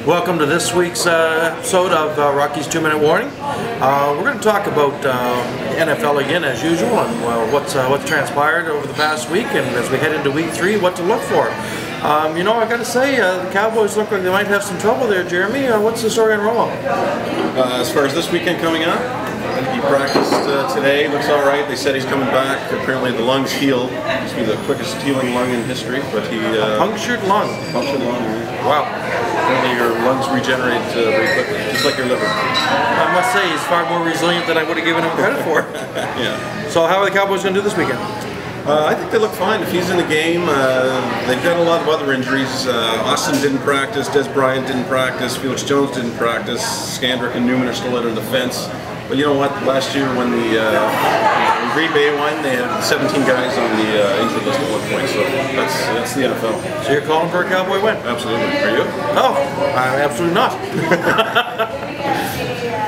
Welcome to this week's episode of Rocky's 2-Minute Warning. We're going to talk about NFL again as usual and what's transpired over the past week, and as we head into week 3, what to look for. You know, I got to say, the Cowboys look like they might have some trouble there, Jeremy. What's the story on Romo? As far as this weekend coming up, he practiced today. Looks all right. They said he's coming back. Apparently, the lungs healed. It's be the quickest healing lung in history. But he punctured lung. Punctured lung. Yeah. Wow. Apparently, your lungs regenerate very quickly, just like your liver. I must say, he's far more resilient than I would have given him credit for. Yeah. So, how are the Cowboys going to do this weekend? I think they look fine. If he's in the game, they've got a lot of other injuries. Austin didn't practice, Des Bryant didn't practice, Felix Jones didn't practice, Skandrick and Newman are still out on the fence. But you know what? Last year when the Green Bay won, they had 17 guys on the injury list at one point. So that's the NFL. So you're calling for a Cowboy win? Absolutely. Are you? Oh, absolutely not.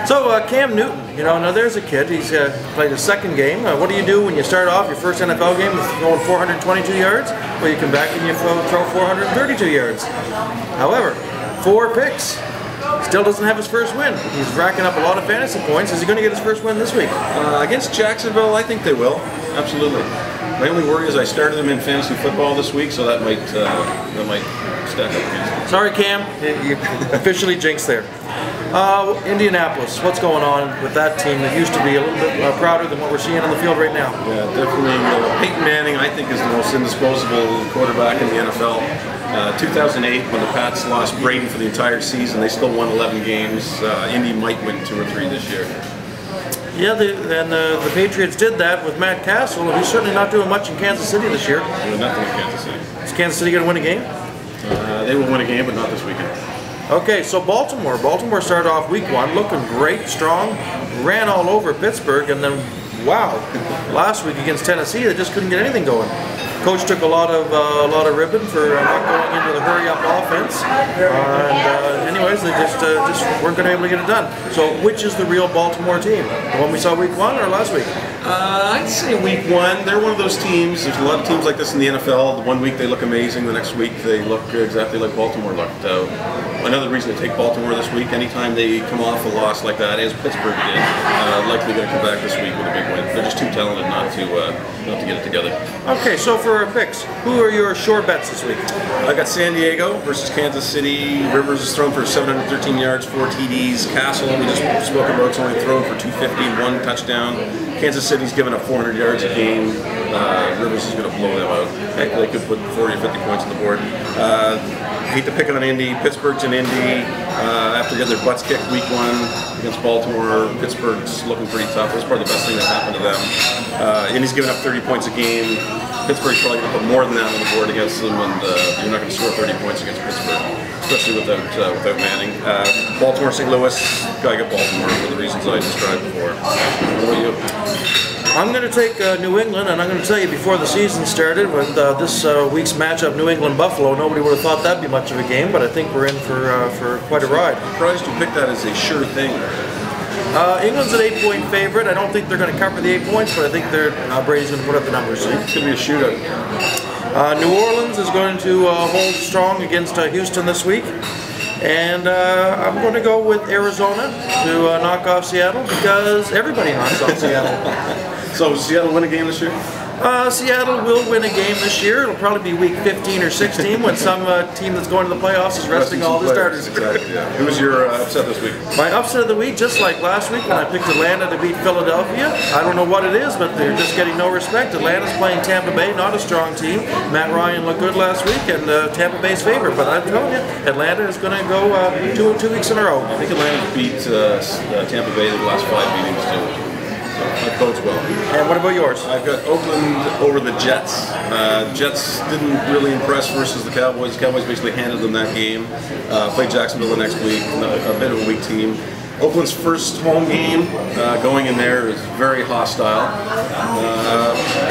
So Cam Newton, you know, now there's a kid. He's played his second game. What do you do when you start off your first NFL game with going 422 yards? Well, you come back and you throw 432 yards. However, 4 picks. Still doesn't have his first win. He's racking up a lot of fantasy points. Is he going to get his first win this week? Against Jacksonville, I think they will. Absolutely. My only worry is I started him in fantasy football this week, so that might stack up against him. Sorry, Cam. You officially jinxed there. Indianapolis, what's going on with that team that used to be a little bit prouder than what we're seeing on the field right now? Yeah, definitely. Peyton Manning, I think, is the most indisposable quarterback in the NFL. 2008, when the Pats lost Brady for the entire season, they still won 11 games. Indy might win 2 or 3 this year. Yeah, the Patriots did that with Matt Castle, and he's certainly not doing much in Kansas City this year. Doing nothing in Kansas City. Is Kansas City going to win a game? They will win a game, but not this weekend. Okay, so Baltimore. Baltimore started off week 1 looking great, strong, ran all over Pittsburgh, and then, wow, last week against Tennessee, they just couldn't get anything going. Coach took a lot of ribbon for not going into the hurry-up offense, and anyways, they just weren't going to be able to get it done. So, which is the real Baltimore team? The one we saw week 1 or last week? I'd say week 1. They're one of those teams. There's a lot of teams like this in the NFL. The one week they look amazing, the next week they look exactly like Baltimore looked. Another reason to take Baltimore this week, anytime they come off a loss like that, as Pittsburgh did, likely going to come back this week with a big win. They're just too talented not to get it together. Okay, so for our picks, who are your sure bets this week? I got San Diego versus Kansas City. Rivers is thrown for 713 yards, 4 TDs. Castle, we just spoke about, it's only thrown for 250, 1 touchdown. Kansas City's given up 400 yards a game. Rivers is going to blow them out. Heck, they could put 40 or 50 points on the board. Hate to pick on Indy. Pittsburgh's in Indy. After getting their butts kicked week 1 against Baltimore, Pittsburgh's looking pretty tough. That's probably the best thing that happened to them. Indy's giving up 30 points a game. Pittsburgh's probably going to put more than that on the board against them, and you're not going to score 30 points against Pittsburgh, especially without Manning. Baltimore, St. Louis, gotta get Baltimore for the reasons I described before. What about you? I'm going to take New England, and I'm going to tell you, before the season started, with this week's matchup, New England-Buffalo, nobody would have thought that'd be much of a game, but I think we're in for quite a ride. I'm surprised you picked that as a sure thing. England's an 8-point favorite. I don't think they're going to cover the 8 points, but I think Brady's going to put up the numbers. So it's going to be a shootout. New Orleans is going to hold strong against Houston this week. And I'm going to go with Arizona to knock off Seattle, because everybody knocks off Seattle. So does Seattle win a game this year? Seattle will win a game this year. It'll probably be week 15 or 16 when some team that's going to the playoffs is resting all the starters. Exactly, yeah. Who was your upset this week? My upset of the week, just like last week when I picked Atlanta to beat Philadelphia. I don't know what it is, but they're just getting no respect. Atlanta's playing Tampa Bay, not a strong team. Matt Ryan looked good last week, and Tampa Bay's favorite. But I'm telling you, Atlanta is going to go 2 weeks in a row. I think Atlanta beat Tampa Bay in the last 5 meetings too. So that bodes well. And what about yours? I've got Oakland over the Jets. Jets didn't really impress versus the Cowboys. The Cowboys basically handed them that game. Played Jacksonville the next week, a bit of a weak team. Oakland's first home game, going in there is very hostile.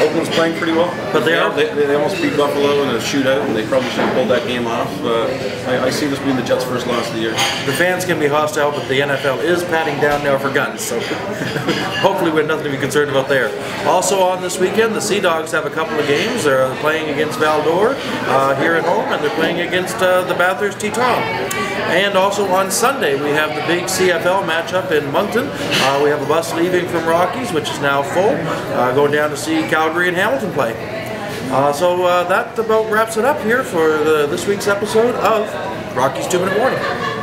Oakland's playing pretty well, but they almost beat Buffalo in a shootout, and they probably should have pulled that game off. I see this being the Jets' first loss of the year. The fans can be hostile, but the NFL is patting down now for guns, so hopefully we have nothing to be concerned about there. Also on this weekend, the Sea Dogs have a couple of games. They're playing against Val-d'Or here at home, and they're playing against the Bathurst Tetons. And also on Sunday, we have the big CFL matchup in Moncton. We have a bus leaving from Rockies, which is now full, going down to see Calgary and Hamilton play. So that about wraps it up here for this week's episode of Rockies 2 Minute Warning.